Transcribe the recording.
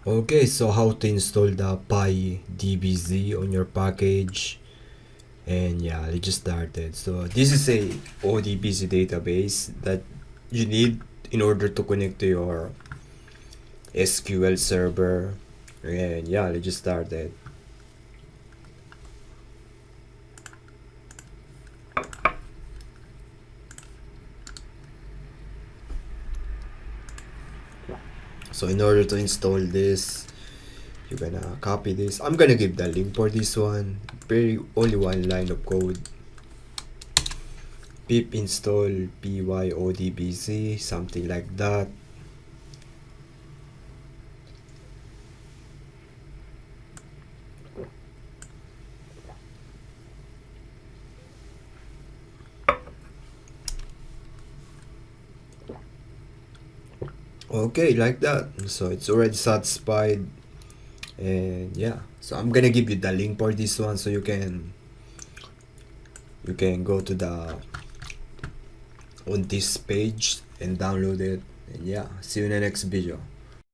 Okay, so how to install the pyodbc on your package, and yeah, let's just start it. So this is a ODBC database that you need in order to connect to your SQL server, and yeah, let's just start it. So in order to install this, you're gonna copy this. I'm gonna give the link for this one. Very only one line of code. Pip install pyodbc, something like that. Okay, like that. So it's already satisfied, and yeah, so I'm gonna give you the link for this one so you can go to the on this page and download it, and yeah, see you in the next video.